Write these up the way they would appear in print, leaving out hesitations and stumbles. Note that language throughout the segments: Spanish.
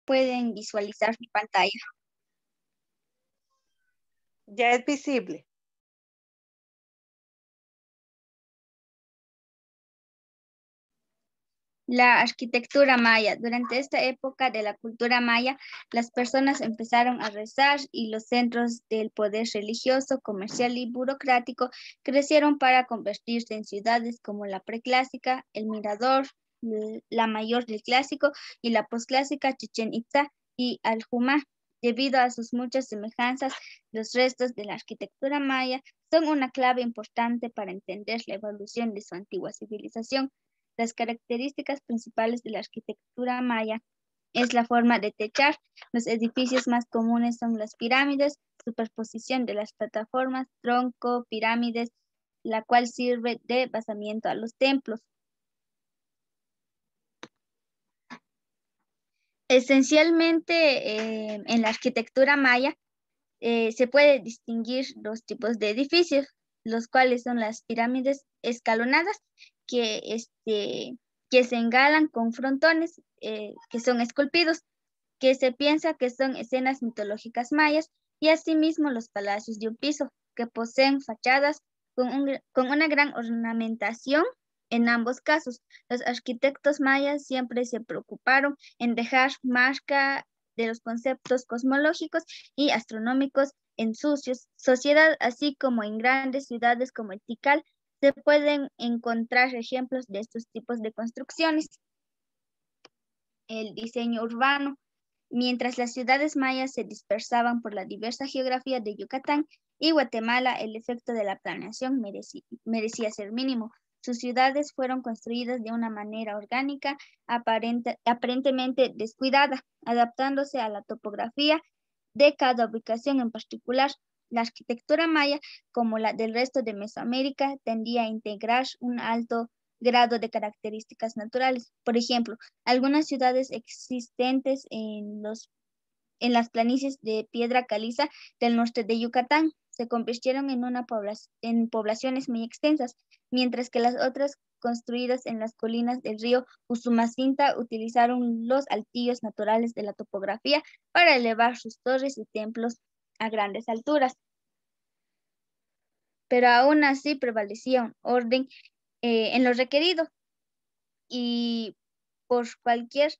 pueden visualizar mi pantalla. Ya es visible. La arquitectura maya. Durante esta época de la cultura maya, las personas empezaron a rezar y los centros del poder religioso, comercial y burocrático crecieron para convertirse en ciudades como la preclásica, el Mirador, la mayor del clásico y la posclásica Chichén Itzá y Aljumá. Debido a sus muchas semejanzas, los restos de la arquitectura maya son una clave importante para entender la evolución de su antigua civilización. Las características principales de la arquitectura maya es la forma de techar. Los edificios más comunes son las pirámides, superposición de las plataformas, tronco, pirámides, la cual sirve de basamiento a los templos. Esencialmente, en la arquitectura maya se puede distinguir dos tipos de edificios, los cuales son las pirámides escalonadas, que se engalan con frontones que son esculpidos, que se piensa que son escenas mitológicas mayas, y asimismo los palacios de un piso, que poseen fachadas con una gran ornamentación. En ambos casos, los arquitectos mayas siempre se preocuparon en dejar marca de los conceptos cosmológicos y astronómicos en su sociedad, así como en grandes ciudades como Tikal, se pueden encontrar ejemplos de estos tipos de construcciones. El diseño urbano. Mientras las ciudades mayas se dispersaban por la diversa geografía de Yucatán y Guatemala, el efecto de la planeación merecía ser mínimo. Sus ciudades fueron construidas de una manera orgánica, aparentemente descuidada, adaptándose a la topografía de cada ubicación en particular. La arquitectura maya, como la del resto de Mesoamérica, tendía a integrar un alto grado de características naturales. Por ejemplo, algunas ciudades existentes en las planicies de piedra caliza del norte de Yucatán se convirtieron en poblaciones muy extensas, mientras que las otras construidas en las colinas del río Usumacinta utilizaron los altillos naturales de la topografía para elevar sus torres y templos a grandes alturas. Pero aún así prevalecía un orden en lo requerido y por cualquier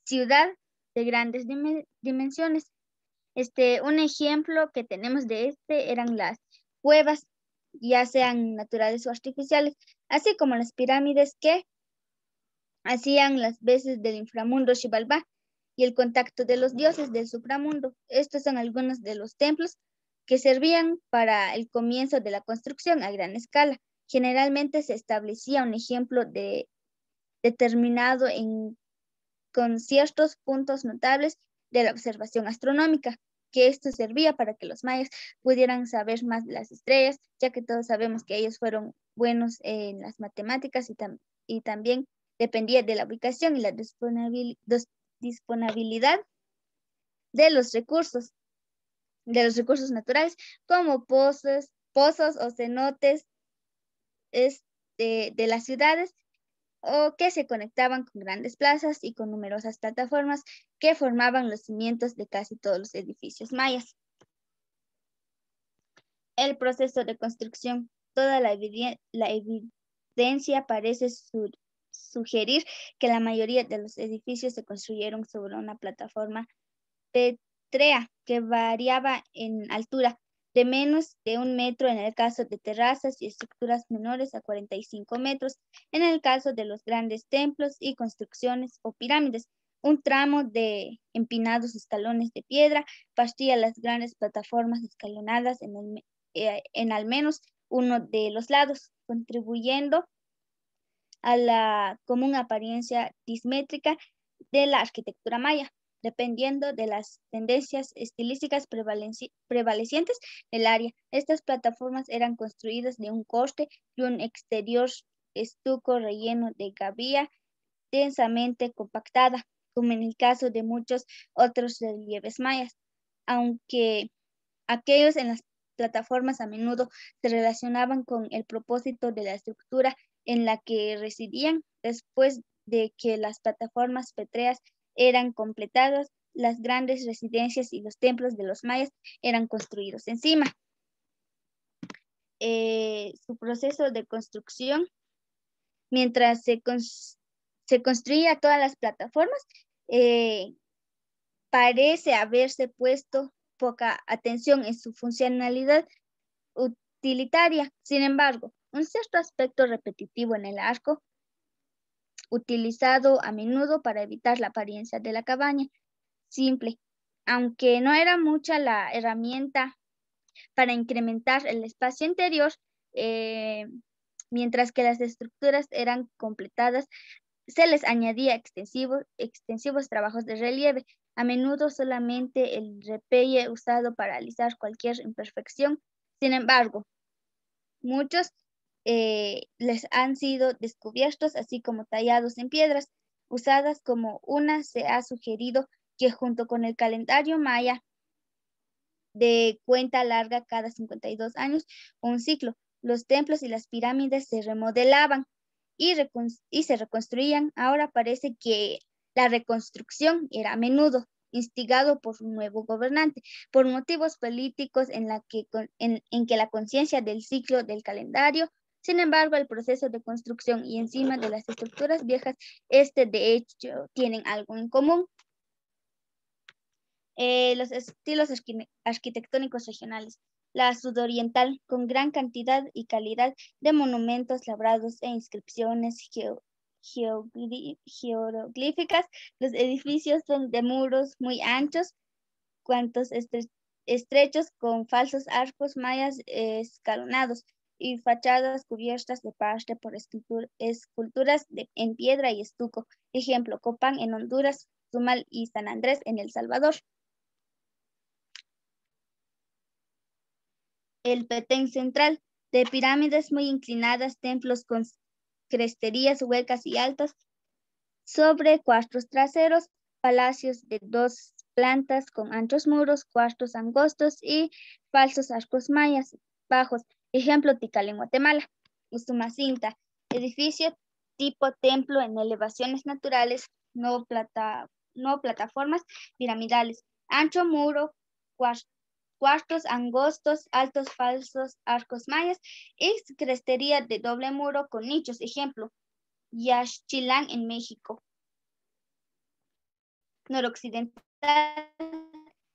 ciudad de grandes dimensiones. Un ejemplo que tenemos de eran las cuevas, ya sean naturales o artificiales, así como las pirámides que hacían las veces del inframundo Xibalbá y el contacto de los dioses del supramundo. Estos son algunos de los templos que servían para el comienzo de la construcción a gran escala. Generalmente se establecía un ejemplo determinado con ciertos puntos notables de la observación astronómica, que esto servía para que los mayas pudieran saber más de las estrellas, ya que todos sabemos que ellos fueron buenos en las matemáticas y también dependía de la ubicación y la disponibilidad de los recursos naturales, como pozos o cenotes de las ciudades, o que se conectaban con grandes plazas y con numerosas plataformas que formaban los cimientos de casi todos los edificios mayas. El proceso de construcción. Toda la evidencia parece sugerir que la mayoría de los edificios se construyeron sobre una plataforma pétrea que variaba en altura de menos de 1 metro en el caso de terrazas y estructuras menores a 45 metros en el caso de los grandes templos y construcciones o pirámides. Un tramo de empinados escalones de piedra partía las grandes plataformas escalonadas en al menos uno de los lados, contribuyendo a la común apariencia dismétrica de la arquitectura maya, dependiendo de las tendencias estilísticas prevalecientes del área. Estas plataformas eran construidas de un corte y un exterior estuco relleno de gavilla densamente compactada, como en el caso de muchos otros relieves mayas, aunque aquellos en las plataformas a menudo se relacionaban con el propósito de la estructura en la que residían. Después de que las plataformas pétreas eran completadas, las grandes residencias y los templos de los mayas eran construidos encima. Su proceso de construcción, mientras se construía todas las plataformas, parece haberse puesto poca atención en su funcionalidad utilitaria. Sin embargo, un cierto aspecto repetitivo en el arco, utilizado a menudo para evitar la apariencia de la cabaña simple, aunque no era mucha la herramienta para incrementar el espacio interior, mientras que las estructuras eran completadas, se les añadía extensivos trabajos de relieve, a menudo solamente el repelle usado para alisar cualquier imperfección. Sin embargo, muchos les han sido descubiertos, así como tallados en piedras usadas como una. Se ha sugerido que junto con el calendario maya de cuenta larga cada 52 años, un ciclo, los templos y las pirámides se remodelaban y se reconstruían. Ahora parece que la reconstrucción era a menudo instigado por un nuevo gobernante, por motivos políticos en que la conciencia del ciclo del calendario. Sin embargo, el proceso de construcción y encima de las estructuras viejas, de hecho, tienen algo en común. Los estilos arquitectónicos regionales. La sudoriental, con gran cantidad y calidad de monumentos labrados e inscripciones jeroglíficas. Los edificios son de muros muy anchos, cuantos estrechos, con falsos arcos mayas escalonados y fachadas cubiertas de parte por esculturas en piedra y estuco. Ejemplo, Copán en Honduras, Sumal y San Andrés en El Salvador. El Petén central, de pirámides muy inclinadas, templos con cresterías huecas y altas, sobre cuartos traseros, palacios de 2 plantas con anchos muros, cuartos angostos y falsos arcos mayas bajos. Ejemplo, Tikal en Guatemala. Usumacinta, edificio tipo templo en elevaciones naturales, no plataformas piramidales, ancho muro, cuartos angostos, altos falsos arcos mayas y crestería de doble muro con nichos. Ejemplo, Yaxchilán en México. Noroccidental,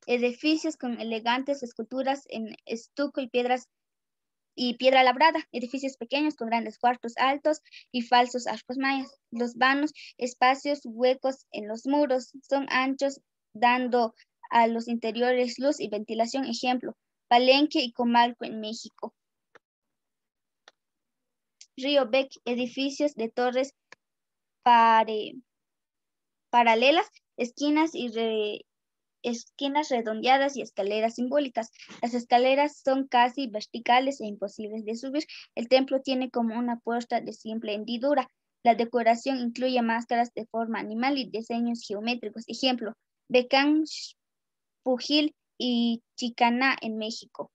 edificios con elegantes esculturas en estuco y piedra labrada, edificios pequeños con grandes cuartos altos y falsos arcos mayas. Los vanos, espacios huecos en los muros, son anchos, dando a los interiores luz y ventilación. Ejemplo, Palenque y Comalco en México. Río Bec, edificios de torres paralelas, esquinas redondeadas y escaleras simbólicas. Las escaleras son casi verticales e imposibles de subir. El templo tiene como una puerta de simple hendidura. La decoración incluye máscaras de forma animal y diseños geométricos. Ejemplo, Becán, Pujil y Chicaná en México.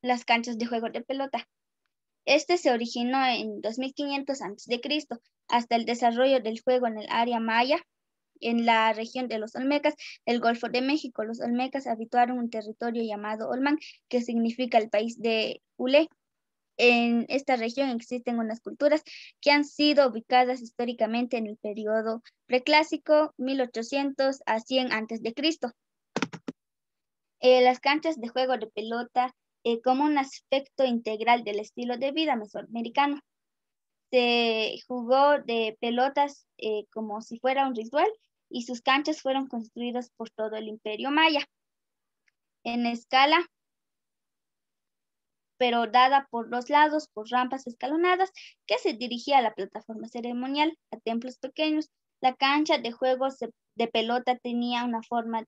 Las canchas de juego de pelota. Se originó en 2500 a.C. hasta el desarrollo del juego en el área maya, en la región de los Olmecas, el Golfo de México. Los Olmecas habitaron un territorio llamado Olmán, que significa el país de Ule. En esta región existen unas culturas que han sido ubicadas históricamente en el periodo preclásico, 1800 a 100 a.C. Las canchas de juego de pelota como un aspecto integral del estilo de vida mesoamericano. Se jugó de pelotas como si fuera un ritual y sus canchas fueron construidas por todo el Imperio Maya en escala, pero dada por los lados por rampas escalonadas que se dirigía a la plataforma ceremonial, a templos pequeños. La cancha de juegos de pelota tenía una forma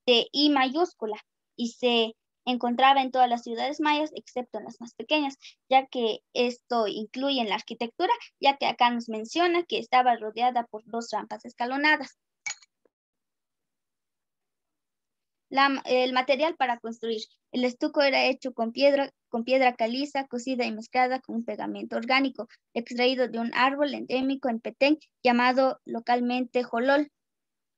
de I mayúscula y se encontraba en todas las ciudades mayas, excepto en las más pequeñas, ya que esto incluye en la arquitectura, ya que acá nos menciona que estaba rodeada por 2 rampas escalonadas. El material para construir. El estuco era hecho con piedra caliza, cocida y mezclada con un pegamento orgánico, extraído de un árbol endémico en Petén, llamado localmente jolol.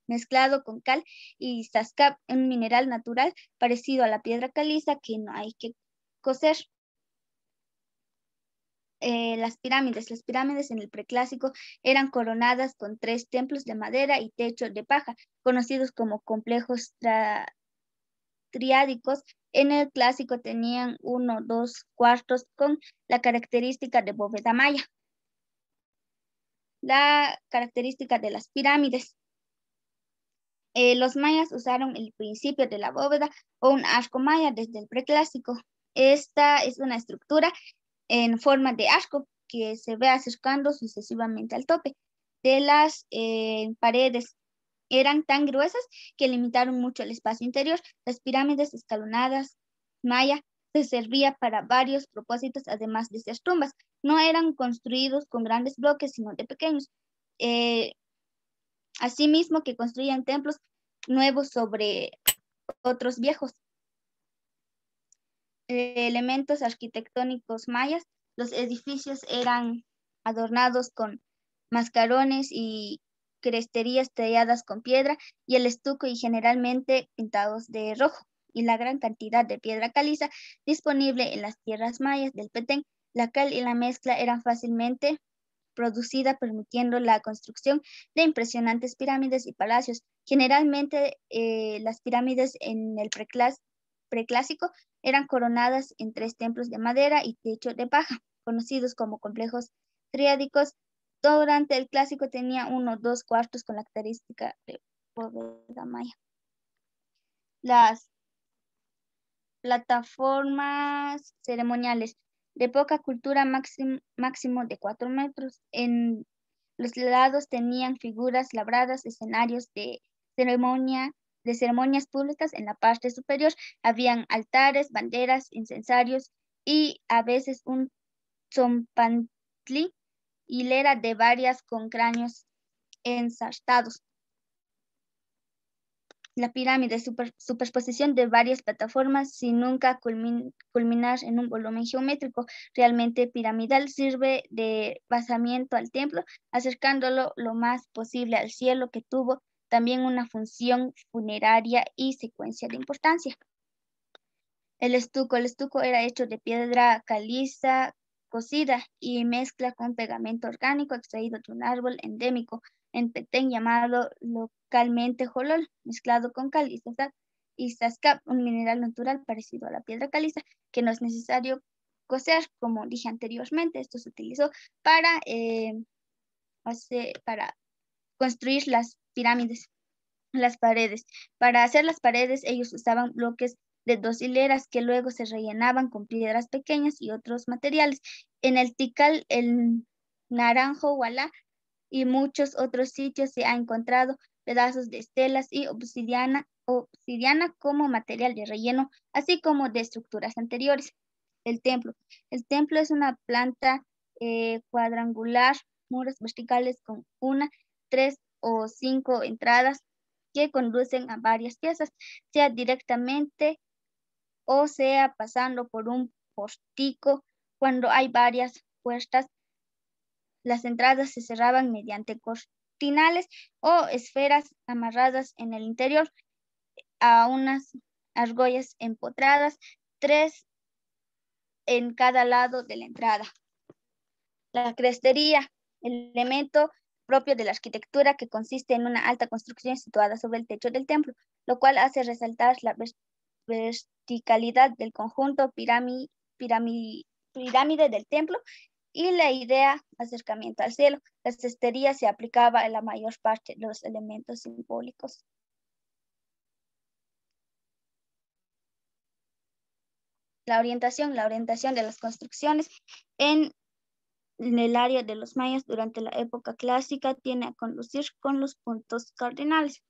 mezclado con cal y sascap, un mineral natural parecido a la piedra caliza que no hay que cocer. Las pirámides en el preclásico eran coronadas con 3 templos de madera y techo de paja, conocidos como complejos triádicos. En el clásico tenían 1 o 2 cuartos con la característica de bóveda maya. La característica de las pirámides. Los mayas usaron el principio de la bóveda o un arco maya desde el preclásico. Esta es una estructura en forma de arco que se ve acercando sucesivamente al tope de las paredes. Eran tan gruesas que limitaron mucho el espacio interior. Las pirámides escalonadas maya se servía para varios propósitos, además de ser tumbas. No eran construidos con grandes bloques, sino de pequeños. Asimismo que construían templos nuevos sobre otros viejos. Elementos arquitectónicos mayas. Los edificios eran adornados con mascarones y cresterías talladas con piedra y el estuco y generalmente pintados de rojo. Y la gran cantidad de piedra caliza disponible en las tierras mayas del Petén, la cal y la mezcla eran fácilmente producida, permitiendo la construcción de impresionantes pirámides y palacios. Generalmente las pirámides en el preclásico eran coronadas en 3 templos de madera y techo de paja, conocidos como complejos triádicos. Durante el clásico tenía 1 o 2 cuartos con la característica de bóveda maya. Las plataformas ceremoniales de poca cultura, máximo de 4 metros. En los lados tenían figuras labradas, escenarios de ceremonias públicas. En la parte superior habían altares, banderas, incensarios y a veces un zompantli, hilera de varias con cráneos ensartados. La pirámide, superposición de varias plataformas sin nunca culminar en un volumen geométrico realmente piramidal, sirve de basamiento al templo, acercándolo lo más posible al cielo, que tuvo también una función funeraria y secuencia de importancia. El estuco era hecho de piedra caliza cocida y mezcla con pegamento orgánico extraído de un árbol endémico en Petén llamado localmente jolol, mezclado con cal y sascap, un mineral natural parecido a la piedra caliza, que no es necesario cocer, como dije anteriormente. Esto se utilizó para construir las pirámides, las paredes. Para hacer las paredes ellos usaban bloques de 2 hileras que luego se rellenaban con piedras pequeñas y otros materiales. En el Tikal, el Naranjo, Hualá y muchos otros sitios se ha encontrado pedazos de estelas y obsidiana como material de relleno, así como de estructuras anteriores. El templo. El templo es una planta cuadrangular, muros verticales con 1, 3 o 5 entradas que conducen a varias piezas, sea directamente o sea pasando por un portico. Cuando hay varias puertas, las entradas se cerraban mediante cortinales o esferas amarradas en el interior a unas argollas empotradas, 3 en cada lado de la entrada. La crestería, el elemento propio de la arquitectura que consiste en una alta construcción situada sobre el techo del templo, lo cual hace resaltar la verticalidad del conjunto pirámide del templo y la idea acercamiento al cielo. La cestería se aplicaba en la mayor parte de los elementos simbólicos. La orientación de las construcciones en el área de los mayas durante la época clásica tiene a conducir con los puntos cardinales.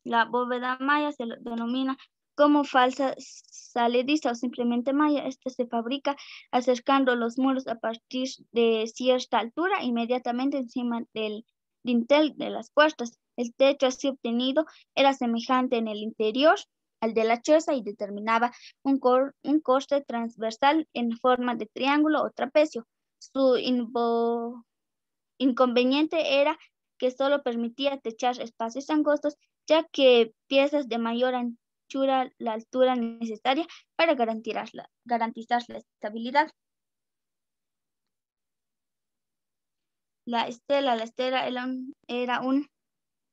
La bóveda maya se denomina como falsa salediza o simplemente maya. Esta se fabrica acercando los muros a partir de cierta altura, inmediatamente encima del dintel de las puertas. El techo así obtenido era semejante en el interior al de la choza y determinaba un corte transversal en forma de triángulo o trapecio. Su inconveniente era que solo permitía techar espacios angostos, ya que piezas de mayor anchura la altura necesaria para garantizar la estabilidad. La estela era un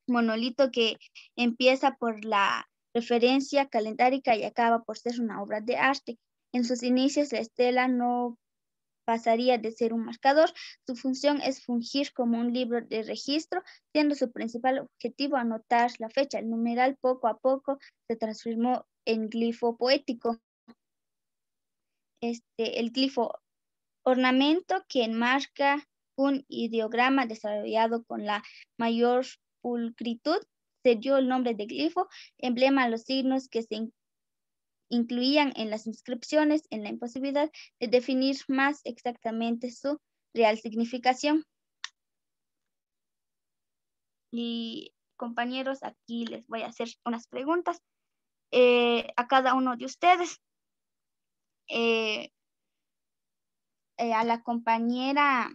monolito que empieza por la referencia calendárica y acaba por ser una obra de arte. En sus inicios, la estela no pasaría de ser un marcador. Su función es fungir como un libro de registro, siendo su principal objetivo anotar la fecha. El numeral poco a poco se transformó en glifo poético. El glifo ornamento que enmarca un ideograma desarrollado con la mayor pulcritud, se dio el nombre de glifo, emblema a los signos que se incluían en las inscripciones, en la imposibilidad de definir más exactamente su real significación. Y compañeros, aquí les voy a hacer unas preguntas a cada uno de ustedes. A la compañera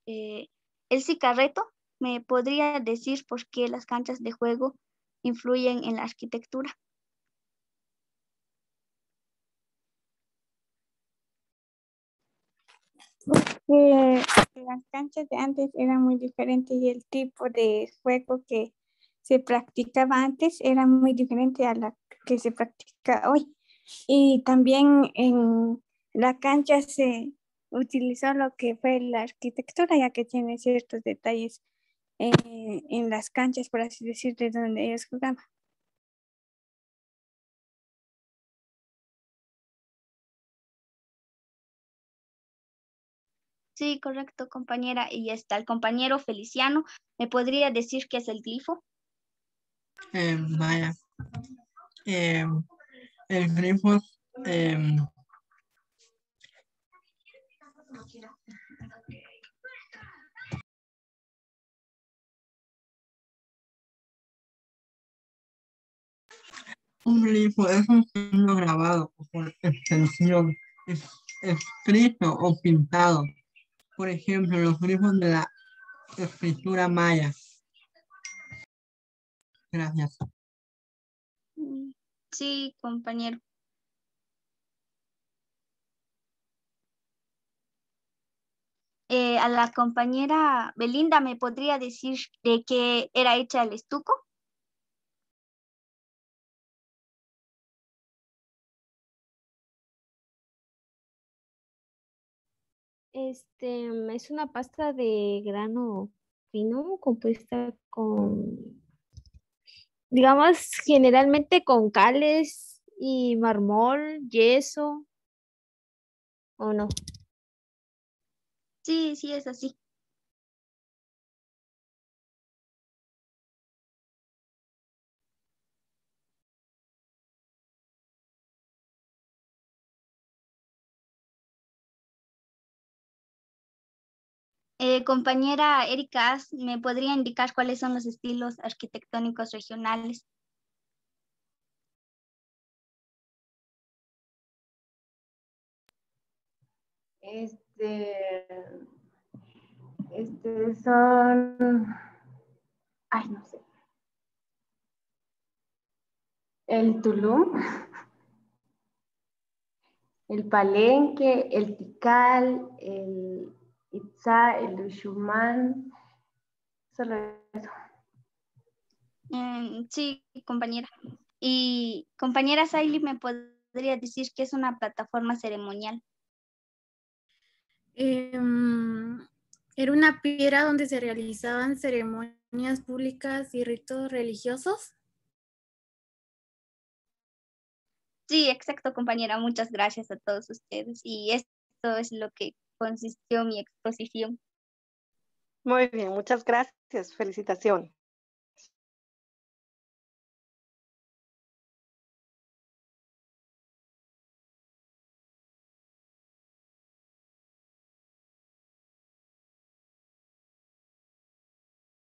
Elsie Carreto, ¿me podría decir por qué las canchas de juego influyen en la arquitectura? Porque las canchas de antes eran muy diferentes y el tipo de juego que se practicaba antes era muy diferente a la que se practica hoy. Y también en la cancha se utilizó lo que fue la arquitectura, ya que tiene ciertos detalles en las canchas, por así decir, de donde ellos jugaban. Sí, correcto, compañera. Y está el compañero Feliciano. ¿Me podría decir qué es el glifo? Vaya. El grifo un grifo es un signo grabado o por extensión, escrito o pintado. Por ejemplo, los grifos de la escritura maya. Gracias. Sí, compañero. A la compañera Belinda, ¿me podría decir de qué era hecha el estuco? Es una pasta de grano fino compuesta con, digamos, generalmente con cales y mármol, yeso, ¿o no? Sí, sí, es así. Compañera Erika, ¿me podría indicar cuáles son los estilos arquitectónicos regionales? Son, ay, no sé. El Tulum, el Palenque, el Tikal, el Itzá, el Uxumán, solo eso. Sí, compañera. Y compañera Saily, ¿me podría decir qué es una plataforma ceremonial? Era una piedra donde se realizaban ceremonias públicas y ritos religiosos. Sí, exacto, compañera. Muchas gracias a todos ustedes. Y esto es lo que consistió mi exposición. Muy bien, muchas gracias. Felicitaciones.